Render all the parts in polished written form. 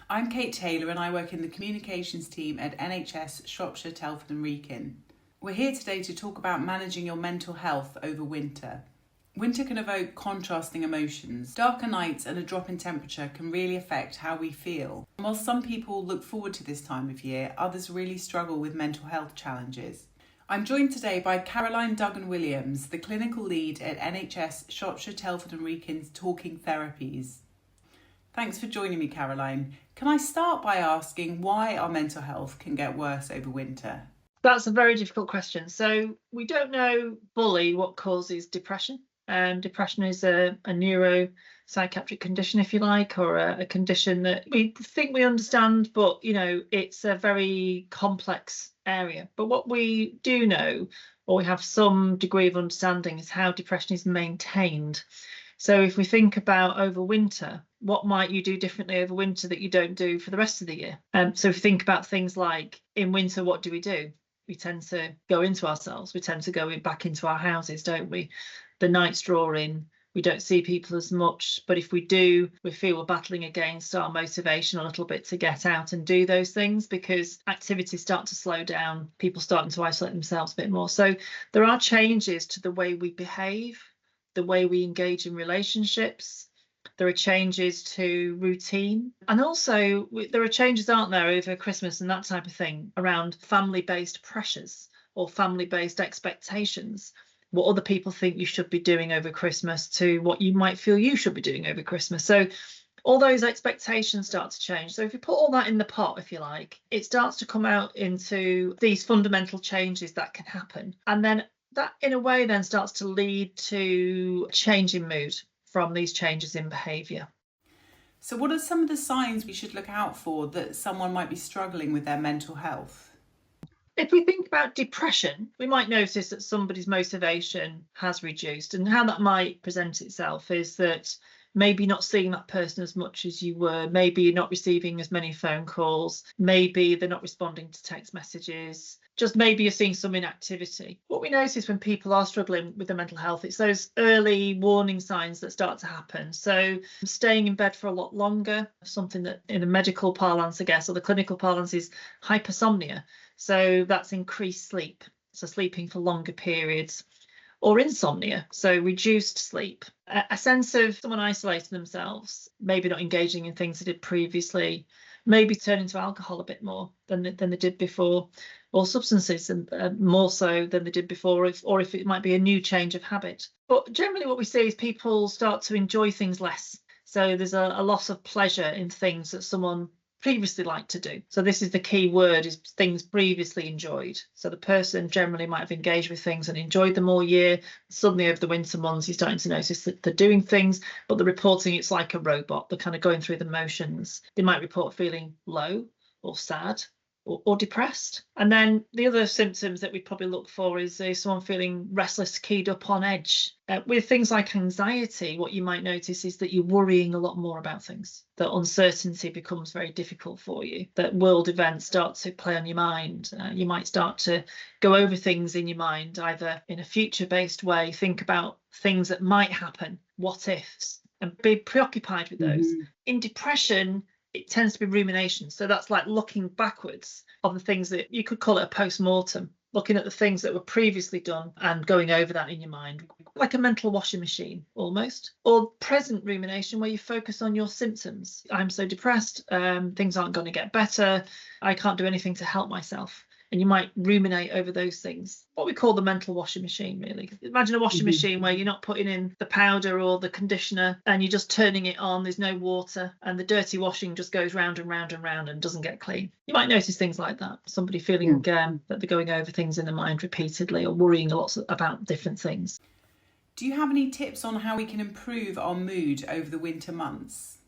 I'm Kate Taylor and I work in the communications team at NHS Shropshire, Telford and Wrekin. We're here today to talk about managing your mental health over winter. Winter can evoke contrasting emotions. Darker nights and a drop in temperature can really affect how we feel. And while some people look forward to this time of year, others really struggle with mental health challenges. I'm joined today by Caroline Dugen-Williams, the clinical lead at NHS Shropshire, Telford and Wrekin's Talking Therapies. Thanks for joining me, Caroline. Can I start by asking why our mental health can get worse over winter? That's a very difficult question. So we don't know fully what causes depression. Depression is a neuropsychiatric condition, if you like, or a condition that we think we understand, but, it's a very complex area. But what we do know, or we have some degree of understanding, is how depression is maintained. So if we think about over winter, what might you do differently over winter that you don't do for the rest of the year? So if you think about things like in winter, what do? We tend to go into ourselves. We tend to go back into our houses, don't we? The nights draw in. We don't see people as much. But if we do, we feel we're battling against our motivation a little bit to get out and do those things because activities start to slow down. People starting to isolate themselves a bit more. So there are changes to the way we behave, the way we engage in relationships. There are changes to routine. And also there are changes, aren't there, over Christmas and that type of thing around family-based pressures or family-based expectations. What other people think you should be doing over Christmas to what you might feel you should be doing over Christmas. So all those expectations start to change. So if you put all that in the pot, if you like, it starts to come out into these fundamental changes that can happen. And then that in a way then starts to lead to change in mood from these changes in behaviour. So what are some of the signs we should look out for that someone might be struggling with their mental health? If we think about depression, we might notice that somebody's motivation has reduced, and how that might present itself is that maybe not seeing that person as much as you were, maybe you're not receiving as many phone calls, maybe they're not responding to text messages, just maybe you're seeing some inactivity. What we notice when people are struggling with their mental health, it's those early warning signs that start to happen. So staying in bed for a lot longer, something that in the medical parlance, I guess, or the clinical parlance is hypersomnia. So that's increased sleep, so sleeping for longer periods. Or insomnia, so reduced sleep, a sense of someone isolating themselves, maybe not engaging in things they did previously, maybe turning to alcohol a bit more than they did before, or substances more so than they did before, or if it might be a new change of habit. But generally what we see is people start to enjoy things less. So there's a loss of pleasure in things that someone previously liked to do. So this is the key word, is things previously enjoyed. So the person generally might have engaged with things and enjoyed them all year. Suddenly over the winter months, you're starting to notice that they're doing things, but they're reporting it's like a robot. They're kind of going through the motions. They might report feeling low or sad or depressed. And then the other symptoms that we probably look for is someone feeling restless, keyed up, on edge. With things like anxiety, what you might notice is that you're worrying a lot more about things, that uncertainty becomes very difficult for you, that world events start to play on your mind. You might start to go over things in your mind, either in a future-based way, think about things that might happen, what ifs, and be preoccupied with those. In depression, it tends to be rumination. So that's like looking backwards on the things that you could call it a post-mortem, looking at the things that were previously done and going over that in your mind, like a mental washing machine almost. Or present rumination, where you focus on your symptoms. I'm so depressed, things aren't going to get better, I can't do anything to help myself. And you might ruminate over those things. What we call the mental washing machine, really. Imagine a washing machine where you're not putting in the powder or the conditioner and you're just turning it on, there's no water, and the dirty washing just goes round and round and round and doesn't get clean. You might notice things like that. Somebody feeling that they're going over things in their mind repeatedly or worrying a lot about different things. Do you have any tips on how we can improve our mood over the winter months?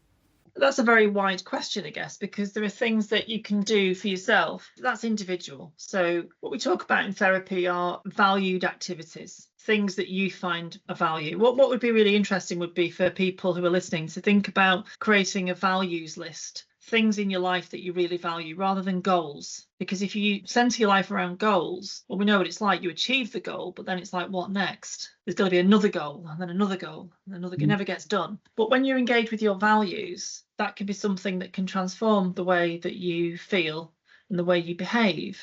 That's a very wide question, I guess, because there are things that you can do for yourself. That's individual. So what we talk about in therapy are valued activities, things that you find a value. What would be really interesting would be for people who are listening to think about creating a values list, things in your life that you really value rather than goals. Because if you center your life around goals, well, we know what it's like. You achieve the goal, but then it's like, what next? There's got to be another goal, and then another goal, and another. It never gets done. But when you engage with your values, that can be something that can transform the way that you feel and the way you behave.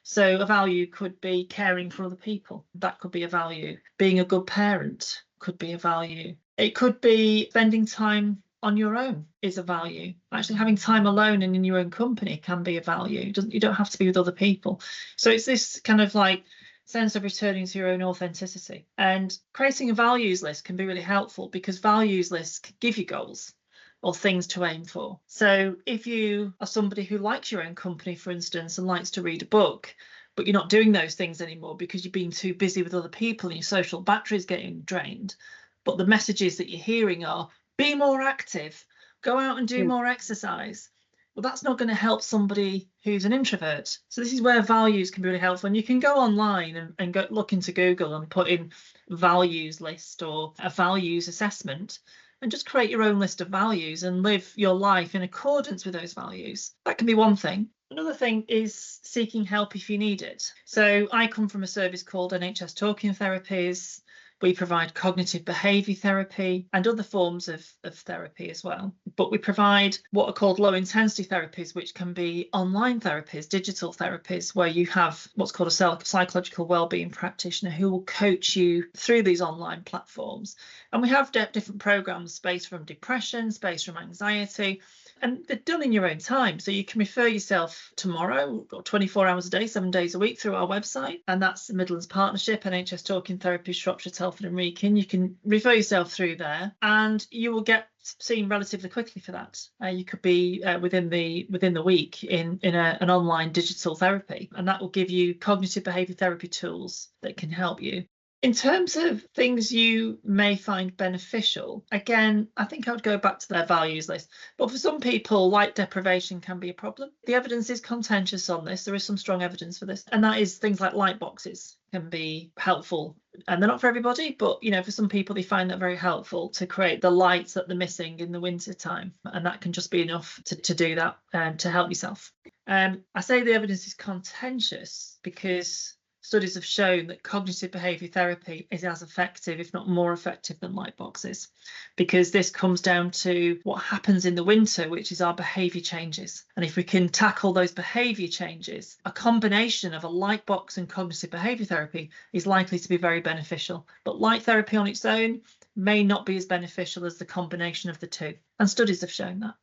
So a value could be caring for other people. That could be a value. Being a good parent could be a value. It could be spending time on your own is a value. Actually having time alone and in your own company can be a value. You don't have to be with other people. So it's this kind of like sense of returning to your own authenticity. And creating a values list can be really helpful because values lists can give you goals or things to aim for. So if you are somebody who likes your own company, for instance, and likes to read a book, but you're not doing those things anymore because you're being too busy with other people and your social battery is getting drained, but the messages that you're hearing are, be more active, go out and do more exercise. Well, that's not going to help somebody who's an introvert. So this is where values can be really helpful. And you can go online and go look into Google and put in values list or a values assessment and just create your own list of values and live your life in accordance with those values. That can be one thing. Another thing is seeking help if you need it. So I come from a service called NHS Talking Therapies. We provide cognitive behaviour therapy and other forms of therapy as well. But we provide what are called low intensity therapies, which can be online therapies, digital therapies, where you have what's called a psychological wellbeing practitioner who will coach you through these online platforms. And we have different programs based from depression, based from anxiety, and they're done in your own time. So you can refer yourself tomorrow, or 24 hours a day, 7 days a week through our website. And that's the Midlands Partnership, NHS Talking Therapies, Shropshire, Telford and Wrekin. You can refer yourself through there and you will get seen relatively quickly for that. You could be within the week in an online digital therapy, and that will give you cognitive behaviour therapy tools that can help you. In terms of things you may find beneficial, again, I think I would go back to their values list. But for some people, light deprivation can be a problem. The evidence is contentious on this. There is some strong evidence for this. And that is things like light boxes can be helpful. And they're not for everybody, but, for some people, they find that very helpful to create the lights that they're missing in the winter time. And that can just be enough to do that and to help yourself. I say the evidence is contentious because studies have shown that cognitive behaviour therapy is as effective, if not more effective, than light boxes, because this comes down to what happens in the winter, which is our behaviour changes. And if we can tackle those behaviour changes, a combination of a light box and cognitive behaviour therapy is likely to be very beneficial. But light therapy on its own may not be as beneficial as the combination of the two. And studies have shown that.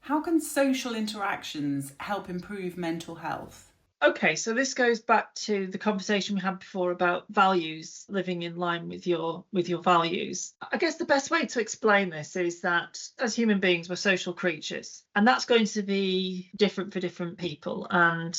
How can social interactions help improve mental health? Okay, so this goes back to the conversation we had before about values, living in line with your values. I guess the best way to explain this is that as human beings, we're social creatures, and that's going to be different for different people. And,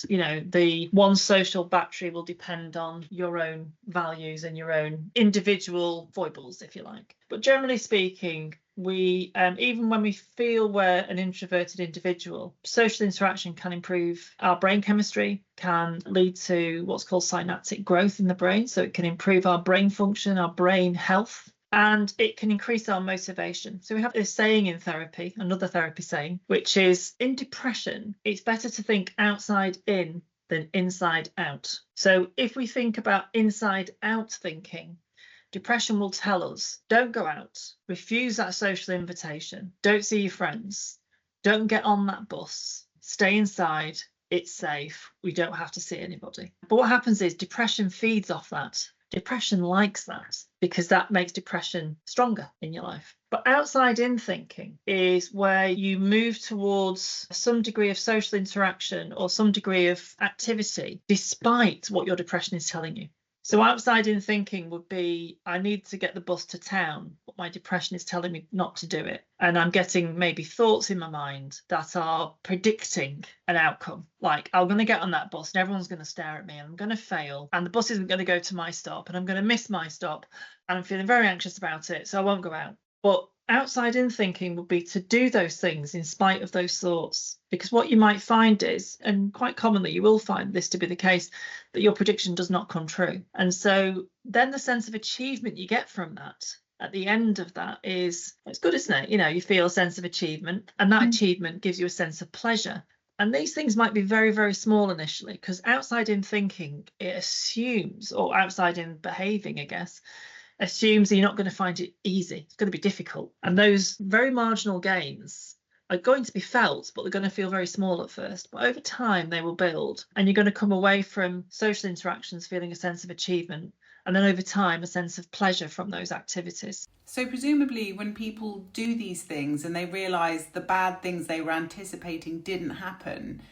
the one social battery will depend on your own values and your own individual foibles, if you like. But generally speaking, we even when we feel we're an introverted individual, social interaction can improve our brain chemistry, can lead to what's called synaptic growth in the brain. So it can improve our brain function, our brain health, and it can increase our motivation. So we have this saying in therapy, another therapy saying, which is, in depression, it's better to think outside in than inside out. So if we think about inside out thinking, depression will tell us, don't go out, refuse that social invitation, don't see your friends, don't get on that bus, stay inside, it's safe, we don't have to see anybody. But what happens is depression feeds off that. Depression likes that because that makes depression stronger in your life. But outside in thinking is where you move towards some degree of social interaction or some degree of activity despite what your depression is telling you. So outside in thinking would be, I need to get the bus to town, but my depression is telling me not to do it. And I'm getting maybe thoughts in my mind that are predicting an outcome. Like, I'm going to get on that bus and everyone's going to stare at me and I'm going to fail and the bus isn't going to go to my stop and I'm going to miss my stop and I'm feeling very anxious about it, so I won't go out. But outside in thinking would be to do those things in spite of those thoughts, because what you might find is, and quite commonly you will find this to be the case, that your prediction does not come true. And so then the sense of achievement you get from that at the end of that is, it's good, isn't it? You feel a sense of achievement, and that achievement gives you a sense of pleasure. And these things might be very, very small initially, because outside in thinking, it assumes, or outside in behaving, I guess, assumes that you're not going to find it easy. It's going to be difficult. And those very marginal gains are going to be felt, but they're going to feel very small at first. But over time, they will build, and you're going to come away from social interactions feeling a sense of achievement, and then over time, a sense of pleasure from those activities. So presumably when people do these things and they realise the bad things they were anticipating didn't happen,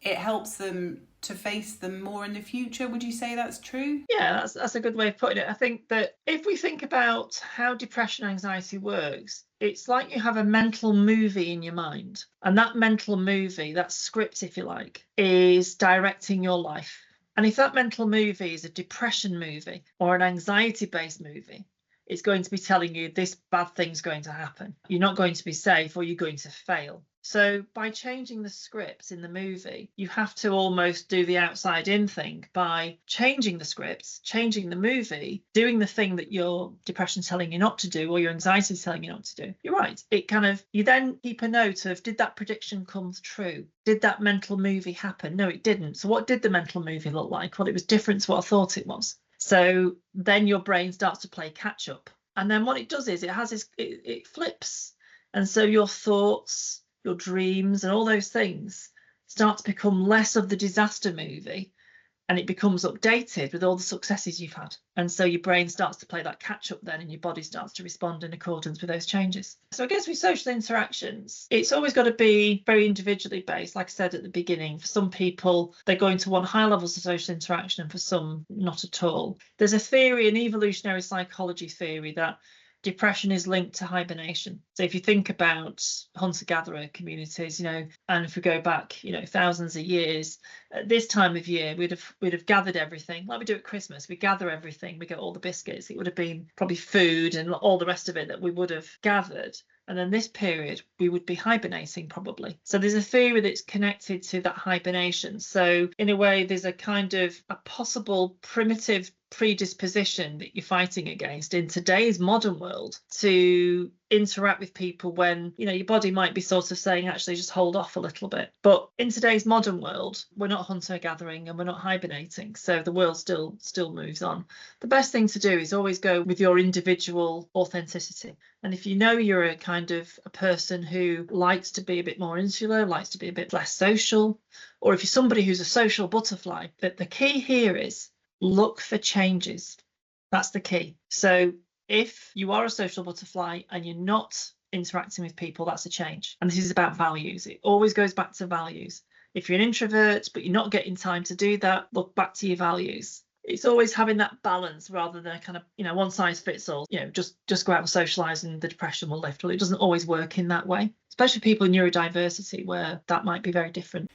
it helps them to face them more in the future. Would you say that's true? Yeah, that's a good way of putting it. I think that if we think about how depression and anxiety works, it's like you have a mental movie in your mind. And that mental movie, that script, if you like, is directing your life. And if that mental movie is a depression movie or an anxiety-based movie, it's going to be telling you this bad thing's going to happen. You're not going to be safe, or you're going to fail. So by changing the scripts in the movie, you have to almost do the outside in thing by changing the scripts, changing the movie, doing the thing that your depression's telling you not to do, or your anxiety is telling you not to do. You're right. You then keep a note of, did that prediction come true? Did that mental movie happen? No, it didn't. So what did the mental movie look like? Well, it was different to what I thought it was. So then your brain starts to play catch up. And then what it does is it flips. And so your thoughts, your dreams, and all those things start to become less of the disaster movie, and it becomes updated with all the successes you've had. And so your brain starts to play that catch up then, and your body starts to respond in accordance with those changes. So I guess with social interactions, it's always got to be very individually based. Like I said at the beginning, for some people, they're going to want high levels of social interaction, and for some, not at all. There's a theory, an evolutionary psychology theory, that depression is linked to hibernation. So if you think about hunter-gatherer communities, and if we go back, thousands of years, at this time of year, we'd have gathered everything like we do at Christmas. We gather everything, we get all the biscuits. It would have been probably food and all the rest of it that we would have gathered. And then this period, we would be hibernating probably. So there's a theory that's connected to that hibernation. So in a way, there's a kind of a possible primitive predisposition that you're fighting against in today's modern world to interact with people when your body might be sort of saying, actually just hold off a little bit. But in today's modern world, we're not hunter gathering and we're not hibernating, so the world still moves on. The best thing to do is always go with your individual authenticity. And if you're a kind of a person who likes to be a bit more insular, likes to be a bit less social, or if you're somebody who's a social butterfly, that the key here is look for changes. That's the key. So if you are a social butterfly and you're not interacting with people, that's a change. And this is about values. It always goes back to values. If you're an introvert, but you're not getting time to do that, look back to your values. It's always having that balance rather than a kind of, one size fits all, just go out and socialise and the depression will lift. Well, it doesn't always work in that way, especially people in neurodiversity where that might be very different.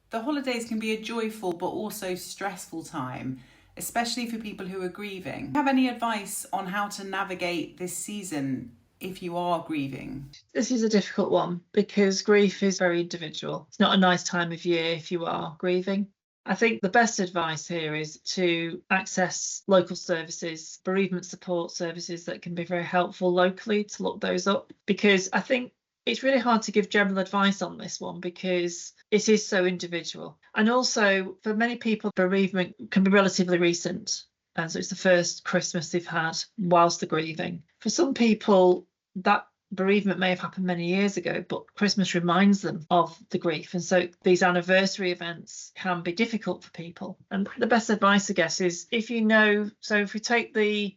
The holidays can be a joyful but also stressful time, especially for people who are grieving. Do you have any advice on how to navigate this season if you are grieving? This is a difficult one because grief is very individual. It's not a nice time of year if you are grieving. I think the best advice here is to access local services, bereavement support services that can be very helpful locally, to look those up, because I think it's really hard to give general advice on this one because it is so individual. And also, for many people, bereavement can be relatively recent. And so it's the first Christmas they've had whilst they're grieving. For some people, that bereavement may have happened many years ago, but Christmas reminds them of the grief. And so these anniversary events can be difficult for people. And the best advice, I guess, is if we take the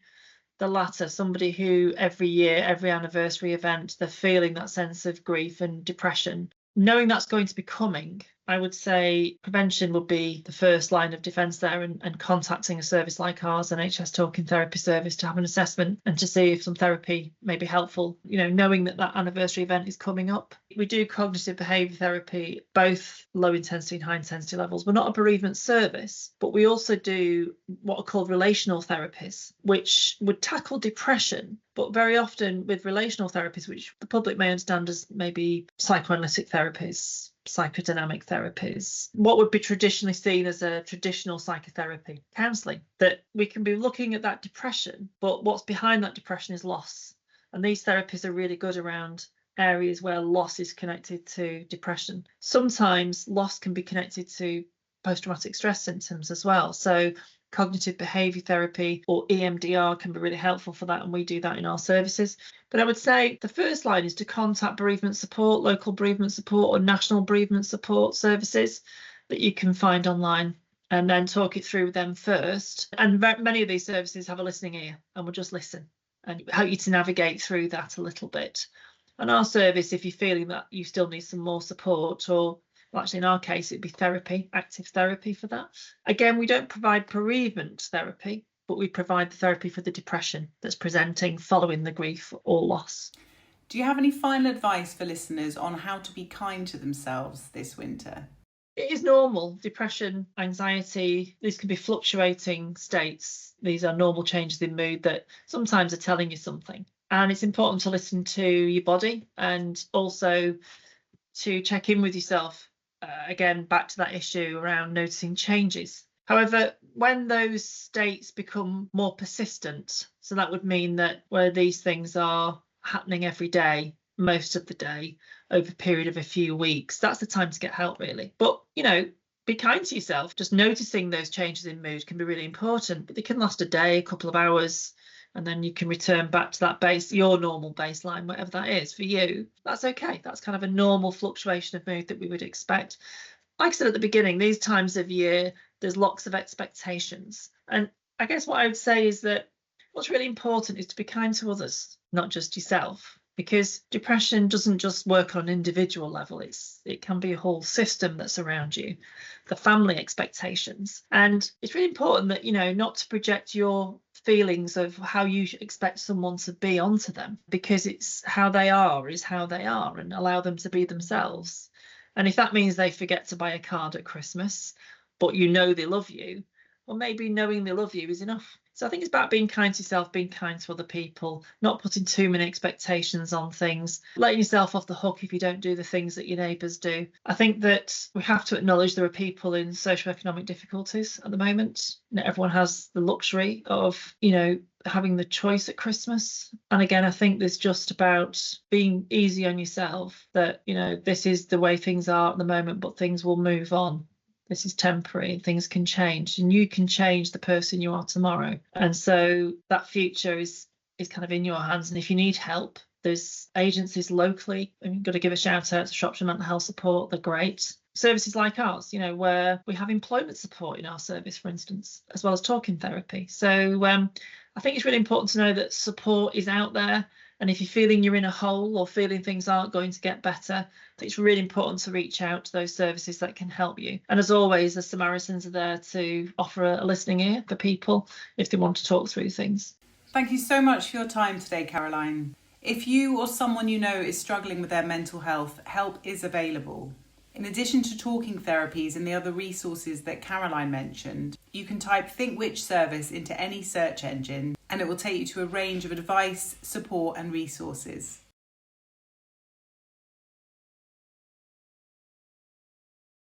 latter, somebody who every year, every anniversary event, they're feeling that sense of grief and depression, knowing that's going to be coming, I would say prevention would be the first line of defence there, and contacting a service like ours, NHS Talking Therapy Service, to have an assessment and to see if some therapy may be helpful, knowing that anniversary event is coming up. We do cognitive behaviour therapy, both low intensity and high intensity levels. We're not a bereavement service, but we also do what are called relational therapies, which would tackle depression, but very often with relational therapies, which the public may understand as maybe psychoanalytic therapies, psychodynamic therapies, what would be traditionally seen as a traditional psychotherapy, counselling, that we can be looking at that depression, but what's behind that depression is loss. And these therapies are really good around areas where loss is connected to depression. Sometimes loss can be connected to post-traumatic stress symptoms as well. So cognitive behaviour therapy or EMDR can be really helpful for that, and we do that in our services. But I would say the first line is to contact bereavement support, local bereavement support or national bereavement support services that you can find online, and then talk it through with them first. And many of these services have a listening ear and will just listen and help you to navigate through that a little bit. And our service, if you're feeling that you still need some more support, or well, actually in our case it'd be therapy, active therapy for that. Again, we don't provide bereavement therapy, but we provide the therapy for the depression that's presenting following the grief or loss. Do you have any final advice for listeners on how to be kind to themselves this winter? It is normal. Depression, anxiety, these can be fluctuating states. These are normal changes in mood that sometimes are telling you something. And it's important to listen to your body and also to check in with yourself. Again, back to that issue around noticing changes. However, when those states become more persistent, so that would mean that where these things are happening every day, most of the day, over a period of a few weeks, that's the time to get help, really. But, be kind to yourself. Just noticing those changes in mood can be really important, but they can last a day, a couple of hours, and then you can return back to that your normal baseline, whatever that is for you. That's okay. That's kind of a normal fluctuation of mood that we would expect. Like I said at the beginning, these times of year, there's lots of expectations. And I guess what I would say is that what's really important is to be kind to others, not just yourself. Because depression doesn't just work on an individual level, it can be a whole system that's around you, the family expectations. And it's really important that, not to project your feelings of how you expect someone to be onto them, because it's how they are is how they are, and allow them to be themselves. And if that means they forget to buy a card at Christmas, but they love you, well, maybe knowing they love you is enough. So I think it's about being kind to yourself, being kind to other people, not putting too many expectations on things, letting yourself off the hook if you don't do the things that your neighbours do. I think that we have to acknowledge there are people in socioeconomic difficulties at the moment. Not everyone has the luxury of, having the choice at Christmas. And again, I think there's just about being easy on yourself that, this is the way things are at the moment, but things will move on. This is temporary, things can change, and you can change the person you are tomorrow. And so that future is kind of in your hands. And if you need help, there's agencies locally. I've got to give a shout out to Shropshire Mental Health Support. They're great. Services like ours, where we have employment support in our service, for instance, as well as talking therapy. So I think it's really important to know that support is out there. And if you're feeling you're in a hole or feeling things aren't going to get better, it's really important to reach out to those services that can help you. And as always, the Samaritans are there to offer a listening ear for people if they want to talk through things. Thank you so much for your time today, Caroline. If you or someone you know is struggling with their mental health, help is available. In addition to talking therapies and the other resources that Caroline mentioned, you can type Think Which Service into any search engine and it will take you to a range of advice, support and resources.